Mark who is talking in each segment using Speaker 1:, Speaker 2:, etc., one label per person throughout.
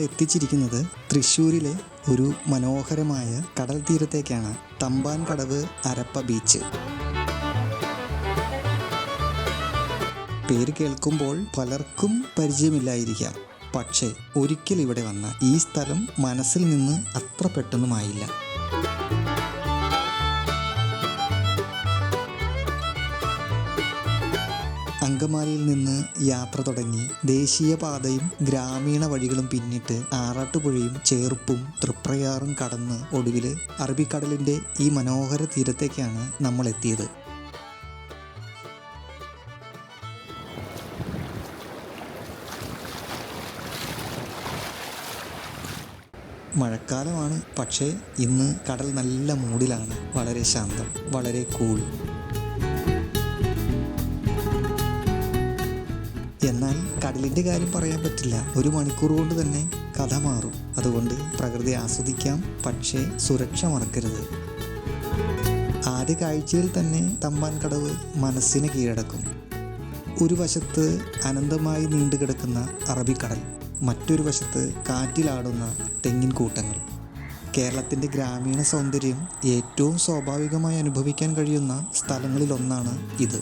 Speaker 1: എത്തിച്ചിരിക്കുന്നത് തൃശ്ശൂരിലെ ഒരു മനോഹരമായ കടൽ തീരത്തേക്കാണ്. തമ്പാൻ കടവ് അരപ്പ ബീച്ച്. പേര് കേൾക്കുമ്പോൾ പലർക്കും പരിചയമില്ലായിരിക്കാം. പക്ഷേ ഒരിക്കൽ ഇവിടെ വന്ന ഈ സ്ഥലം മനസ്സിൽ നിന്ന് അത്ര പെട്ടെന്നുമായില്ല. അങ്കമാലിയിൽ നിന്ന് യാത്ര തുടങ്ങി ദേശീയപാതയും ഗ്രാമീണ വഴികളും പിന്നിട്ട് ആറാട്ടുപുഴയും ചേർപ്പും തൃപ്രയാറും കടന്ന് ഒടുവിൽ അറബിക്കടലിൻ്റെ ഈ മനോഹര തീരത്തേക്കാണ് നമ്മൾ എത്തിയത്. മഴക്കാലമാണ്, പക്ഷേ ഇന്ന് കടൽ നല്ല മൂഡിലാണ്. വളരെ ശാന്തം, വളരെ കൂൾ. എന്നാൽ കടലിൻ്റെ കാര്യം പറയാൻ പറ്റില്ല. ഒരു മണിക്കൂർ കൊണ്ട് തന്നെ കഥ മാറും. അതുകൊണ്ട് പ്രകൃതി ആസ്വദിക്കാം, പക്ഷേ സുരക്ഷ മറക്കരുത്. ആദ്യ കാഴ്ചയിൽ തന്നെ തമ്പാൻ കടവ് മനസ്സിനെ കീഴടക്കും. ഒരു വശത്ത് അനന്തമായി നീണ്ടുകിടക്കുന്ന അറബിക്കടൽ, മറ്റൊരു വശത്ത് കാറ്റിലാടുന്ന തെങ്ങിൻ കൂട്ടങ്ങൾ. കേരളത്തിൻ്റെ ഗ്രാമീണ സൗന്ദര്യം ഏറ്റവും സ്വാഭാവികമായി അനുഭവിക്കാൻ കഴിയുന്ന സ്ഥലങ്ങളിലൊന്നാണ് ഇത്.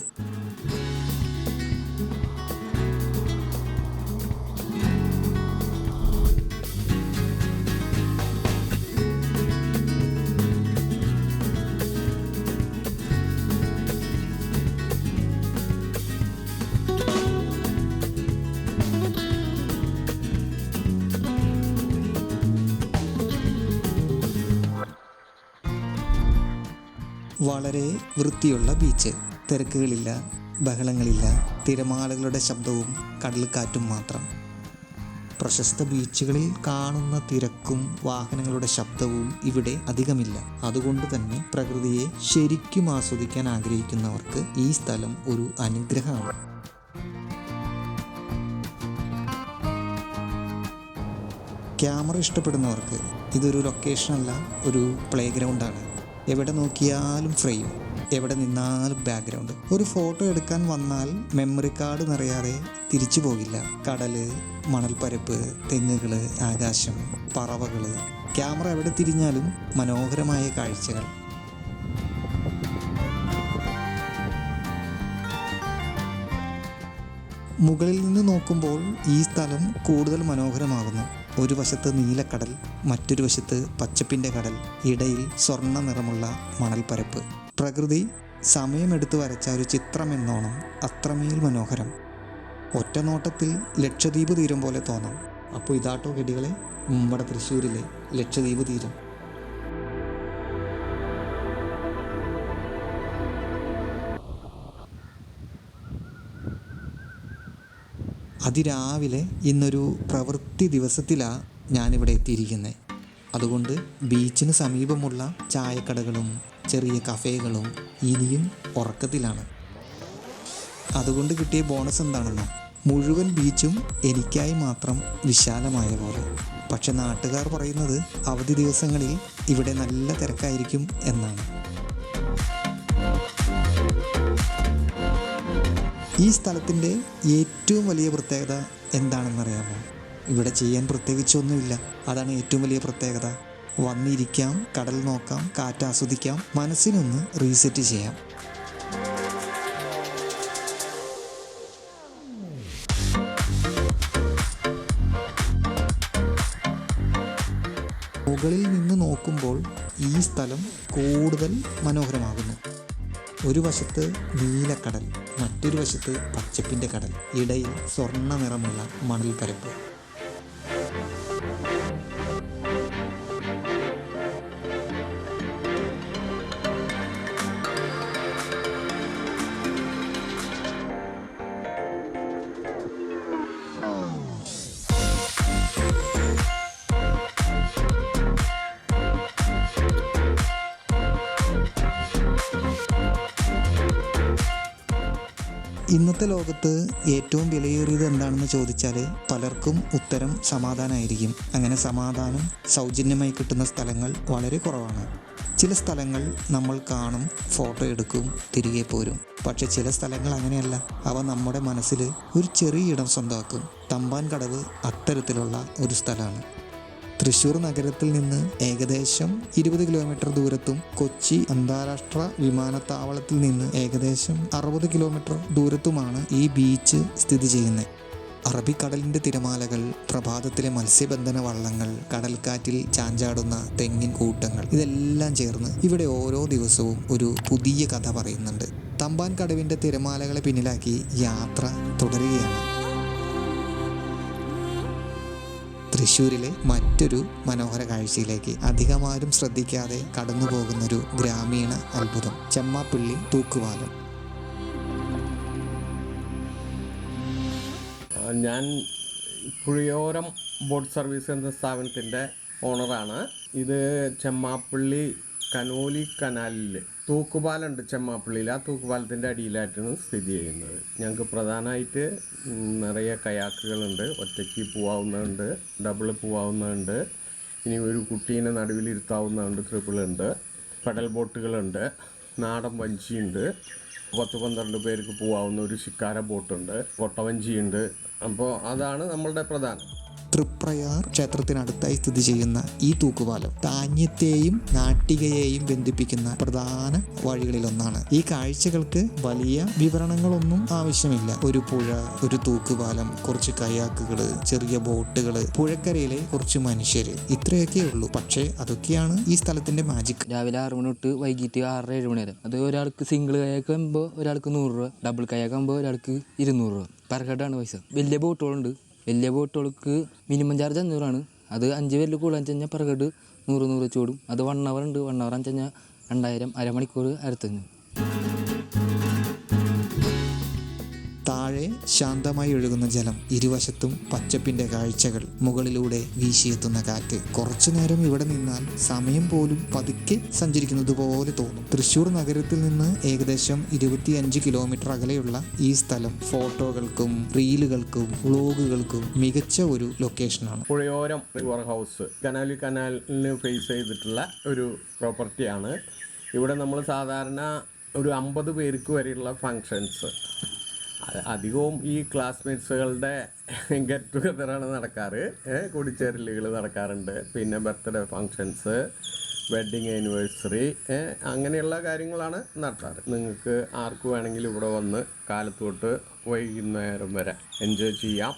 Speaker 1: വളരെ വൃത്തിയുള്ള ബീച്ച്. തിരക്കുകളില്ല, ബഹളങ്ങളില്ല, തിരമാലകളുടെ ശബ്ദവും കടൽക്കാറ്റും മാത്രം. പ്രശസ്ത ബീച്ചുകളിൽ കാണുന്ന തിരക്കും വാഹനങ്ങളുടെ ശബ്ദവും ഇവിടെ അധികമില്ല. അതുകൊണ്ട് തന്നെ പ്രകൃതിയെ ശരിക്കും ആസ്വദിക്കാൻ ആഗ്രഹിക്കുന്നവർക്ക് ഈ സ്ഥലം ഒരു അനുഗ്രഹമാണ്. ക്യാമറ ഇഷ്ടപ്പെടുന്നവർക്ക് ഇതൊരു ലൊക്കേഷനല്ല, ഒരു പ്ലേ ഗ്രൗണ്ടാണ്. എവിടെ നോക്കിയാലും ഫ്രെയിം, എവിടെ നിന്നാലും ബാക്ക്ഗ്രൗണ്ട്. ഒരു ഫോട്ടോ എടുക്കാൻ വന്നാൽ മെമ്മറി കാർഡ് നിറയാതെ തിരിച്ചു പോകില്ല. കടല്, മണൽപ്പരപ്പ്, തെങ്ങുകൾ, ആകാശം, പറവകൾ. ക്യാമറ എവിടെ തിരിഞ്ഞാലും മനോഹരമായ കാഴ്ചകൾ. മുകളിൽ നിന്ന് നോക്കുമ്പോൾ ഈ സ്ഥലം കൂടുതൽ മനോഹരമാകുന്നു. ഒരു വശത്ത് നീലക്കടൽ, മറ്റൊരു വശത്ത് പച്ചപ്പിൻ്റെ കടൽ, ഇടയിൽ സ്വർണ്ണ നിറമുള്ള മണൽപ്പരപ്പ്. പ്രകൃതി സമയമെടുത്ത് വരച്ച ഒരു ചിത്രമെന്നോണം അത്രമേൽ മനോഹരം. ഒറ്റ നോട്ടത്തിൽ ലക്ഷദ്വീപ് തീരം പോലെ തോന്നാം. അപ്പോൾ ഇതാട്ടോ ഗഡികളെ നമ്മുടെ തൃശ്ശൂരിലെ ലക്ഷദ്വീപ് തീരം. അതിരാവിലെ ഇന്നൊരു പ്രവൃത്തി ദിവസത്തിലാണ് ഞാനിവിടെ എത്തിയിരിക്കുന്നത്. അതുകൊണ്ട് ബീച്ചിന് സമീപമുള്ള ചായക്കടകളും ചെറിയ കഫേകളും ഇനിയും ഉറക്കത്തിലാണ്. അതുകൊണ്ട് കിട്ടിയ ബോണസ് എന്താണെന്നോ? മുഴുവൻ ബീച്ചും എനിക്കായി മാത്രം വിശാലമായ പോലെ. പക്ഷെ നാട്ടുകാർ പറയുന്നത് അവധി ദിവസങ്ങളിൽ ഇവിടെ നല്ല തിരക്കായിരിക്കും എന്നാണ്. ഈ സ്ഥലത്തിൻ്റെ ഏറ്റവും വലിയ പ്രത്യേകത എന്താണെന്നറിയാമോ? ഇവിടെ ചെയ്യാൻ പ്രത്യേകിച്ചൊന്നുമില്ല. അതാണ് ഏറ്റവും വലിയ പ്രത്യേകത. വന്നിരിക്കാം, കടൽ നോക്കാം, കാറ്റ് ആസ്വദിക്കാം, മനസ്സിനൊന്ന് റീസെറ്റ് ചെയ്യാം. മുകളിൽ നിന്ന് നോക്കുമ്പോൾ ഈ സ്ഥലം കൂടുതൽ മനോഹരമാകുന്നു. ഒരു വശത്ത് നീലക്കടൽ, മറ്റൊരു വശത്ത് പച്ചപ്പിൻ്റെ കടൽ, ഇടയിൽ സ്വർണ്ണ നിറമുള്ള മണൽപ്പരപ്പ്. ഇന്നത്തെ ലോകത്ത് ഏറ്റവും വിലയേറിയത് എന്താണെന്ന് ചോദിച്ചാൽ പലർക്കും ഉത്തരം സമാധാനമായിരിക്കും. അങ്ങനെ സമാധാനം സൗജന്യമായി കിട്ടുന്ന സ്ഥലങ്ങൾ വളരെ കുറവാണ്. ചില സ്ഥലങ്ങൾ നമ്മൾ കാണും, ഫോട്ടോ എടുക്കും, തിരികെ പോരും. പക്ഷെ ചില സ്ഥലങ്ങൾ അങ്ങനെയല്ല. അവ നമ്മുടെ മനസ്സിൽ ഒരു ചെറിയ ഇടം സ്വന്തമാക്കും. തമ്പാൻ കടവ് അത്തരത്തിലുള്ള ഒരു സ്ഥലമാണ്. തൃശ്ശൂർ നഗരത്തിൽ നിന്ന് ഏകദേശം 20 കിലോമീറ്റർ ദൂരത്തും കൊച്ചി അന്താരാഷ്ട്ര വിമാനത്താവളത്തിൽ നിന്ന് ഏകദേശം 60 കിലോമീറ്റർ ദൂരത്തുമാണ് ഈ ബീച്ച് സ്ഥിതി ചെയ്യുന്നത്. അറബിക്കടലിൻ്റെ തിരമാലകൾ, പ്രഭാതത്തിലെ മത്സ്യബന്ധന വള്ളങ്ങൾ, കടൽക്കാറ്റിൽ ചാഞ്ചാടുന്ന തെങ്ങിൻ കൂട്ടങ്ങൾ, ഇതെല്ലാം ചേർന്ന് ഇവിടെ ഓരോ ദിവസവും ഒരു പുതിയ കഥ പറയുന്നുണ്ട്. തമ്പാൻ കടവിൻ്റെ തിരമാലകളെ പിന്നിലാക്കി യാത്ര തുടരുകയാണ്. തൃശ്ശൂരിലെ മറ്റൊരു മനോഹര കാഴ്ചയിലേക്ക് അധികമാരും ശ്രദ്ധിക്കാതെ കടന്നു പോകുന്നൊരു ഗ്രാമീണ അത്ഭുതം, ചെമ്മാപ്പള്ളി തൂക്കുപാലം.
Speaker 2: ഞാൻ പുഴയോരം ബോട്ട് സർവീസ് എന്ന സ്ഥാപനത്തിൻ്റെ ഓണറാണ്. ഇത് ചെമ്മാപ്പള്ളി കനോലി കനാലിൽ തൂക്കുപാലമുണ്ട് ചെമ്മാപ്പള്ളിയിൽ. ആ തൂക്കുപാലത്തിൻ്റെ അടിയിലായിട്ടാണ് സ്ഥിതി ചെയ്യുന്നത്. ഞങ്ങൾക്ക് പ്രധാനമായിട്ട് നിറയെ കയാക്കുകളുണ്ട്. ഒറ്റയ്ക്ക് പോവാവുന്നതുണ്ട്, ഡബിൾ പോവാവുന്നതുണ്ട്, ഇനി ഒരു കുട്ടീനെ നടുവിലിരുത്താവുന്നതുണ്ട്, ട്രിപ്പിളുണ്ട്, പെഡൽ ബോട്ടുകളുണ്ട്, നാടൻ വഞ്ചിയുണ്ട്, 10-12 പേർക്ക് പോവാവുന്ന ഒരു ശിക്കാര ബോട്ടുണ്ട്, കൊട്ടവഞ്ചിയുണ്ട്. അപ്പോൾ അതാണ് നമ്മളുടെ പ്രധാനം.
Speaker 1: തൃപ്രയാർ ക്ഷേത്രത്തിനടുത്തായി സ്ഥിതി ചെയ്യുന്ന ഈ തൂക്കുപാലം താന്യത്തെയും നാട്ടികയെയും ബന്ധിപ്പിക്കുന്ന പ്രധാന വഴികളിലൊന്നാണ്. ഈ കാഴ്ചകൾക്ക് വലിയ വിവരണങ്ങളൊന്നും ആവശ്യമില്ല. ഒരു പുഴ, ഒരു തൂക്കുപാലം, കുറച്ച് കയാക്കുകൾ, ചെറിയ ബോട്ടുകൾ, പുഴക്കരയിലെ കുറച്ച് മനുഷ്യർ, ഇത്രയൊക്കെ ഉള്ളൂ. പക്ഷേ അതൊക്കെയാണ് ഈ സ്ഥലത്തിന്റെ മാജിക്.
Speaker 3: രാവിലെ 6 മണി തൊട്ട് വൈകിട്ട് 6-7 മണി വരെ. അത് ഒരാൾക്ക് സിംഗിൾ കയാക്കുമ്പോൾ ഒരാൾക്ക് 100 രൂപ, ഡബിൾ കയാക്കുമ്പോൾ ഒരാൾക്ക് 200 രൂപ പെർ ഹെഡാണ് പൈസ. വലിയ ബോട്ടുകളുണ്ട്. വലിയ ബോട്ടുകൾക്ക് മിനിമം ചാർജ് 500 ആണ്. അത് 5 പേരിൽ കൂടുതൽ വെച്ച് പെർ ഹെഡ് 100 വെച്ച് ഓടും. അത് 1 അവർ ഉണ്ട്. 1 അവർ എന്ന് വെച്ച് കഴിഞ്ഞാൽ 2000, അരമണിക്കൂർ 1500.
Speaker 1: താഴെ ശാന്തമായി ഒഴുകുന്ന ജലം, ഇരുവശത്തും പച്ചപ്പിന്റെ കാഴ്ചകൾ, മുകളിലൂടെ വീശിയെത്തുന്ന കാറ്റ്. കുറച്ചു നേരം ഇവിടെ നിന്നാൽ സമയം പോലും പതുക്കെ സഞ്ചരിക്കുന്നത് പോലെ തോന്നും. തൃശ്ശൂർ നഗരത്തിൽ നിന്ന് ഏകദേശം 25 കിലോമീറ്റർ അകലെയുള്ള ഈ സ്ഥലം ഫോട്ടോകൾക്കും റീലുകൾക്കും വ്ളോഗുകൾക്കും മികച്ച ഒരു ലൊക്കേഷനാണ്.
Speaker 2: പുഴയോരം റിവർ ഹൗസ് കനാലിന് ഫേസ് ചെയ്തിട്ടുള്ള ഒരു പ്രോപ്പർട്ടിയാണ്. ഇവിടെ നമ്മൾ സാധാരണ ഒരു 50 പേർക്ക് വരെയുള്ള ഫങ്ഷൻസ്, അധികവും ഈ ക്ലാസ്മേറ്റ്സുകളുടെ ഗെറ്റ് ടുഗദറാണ് നടക്കാറ്. കൂടിച്ചേരലുകൾ നടക്കാറുണ്ട്. പിന്നെ ബർത്ത്ഡേ ഫങ്ഷൻസ്, വെഡ്ഡിങ് ആനിവേഴ്സറി, അങ്ങനെയുള്ള കാര്യങ്ങളാണ് നടത്താറ്. നിങ്ങൾക്ക് ആർക്ക് വേണമെങ്കിലും ഇവിടെ വന്ന് കാലത്ത് തൊട്ട് വൈകുന്നേരം വരെ എൻജോയ് ചെയ്യാം.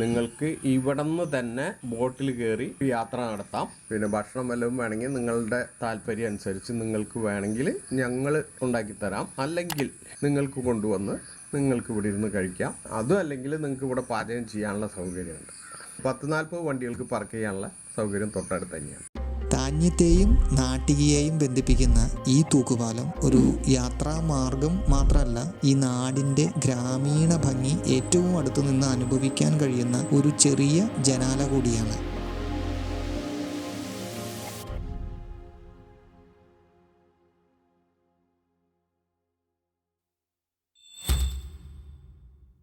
Speaker 2: നിങ്ങൾക്ക് ഇവിടെ നിന്ന് തന്നെ ബോട്ടിൽ കയറി യാത്ര നടത്താം. പിന്നെ ഭക്ഷണം വല്ലതും വേണമെങ്കിൽ നിങ്ങളുടെ താല്പര്യം അനുസരിച്ച് നിങ്ങൾക്ക് വേണമെങ്കിൽ ഞങ്ങൾ ഉണ്ടാക്കിത്തരാം. അല്ലെങ്കിൽ നിങ്ങൾക്ക് കൊണ്ടുവന്ന് നിങ്ങൾക്ക് ഇവിടെ ഇരുന്ന് കഴിക്കാം. അതും അല്ലെങ്കിൽ നിങ്ങൾക്ക് ഇവിടെ പാചകം ചെയ്യാനുള്ള സൗകര്യമുണ്ട്. 10-40 വണ്ടികൾക്ക് പാർക്ക് ചെയ്യാനുള്ള സൗകര്യം തൊട്ടടുത്ത് തന്നെയാണ്.
Speaker 1: താന്യത്തെയും നാട്ടികയെയും ബന്ധിപ്പിക്കുന്ന ഈ തൂക്കുപാലം ഒരു യാത്രാ മാർഗം മാത്രമല്ല, ഈ നാടിൻ്റെ ഗ്രാമീണ ഭംഗി ഏറ്റവും അടുത്തു നിന്ന് അനുഭവിക്കാൻ കഴിയുന്ന ഒരു ചെറിയ ജനാല കൂടിയാണ്.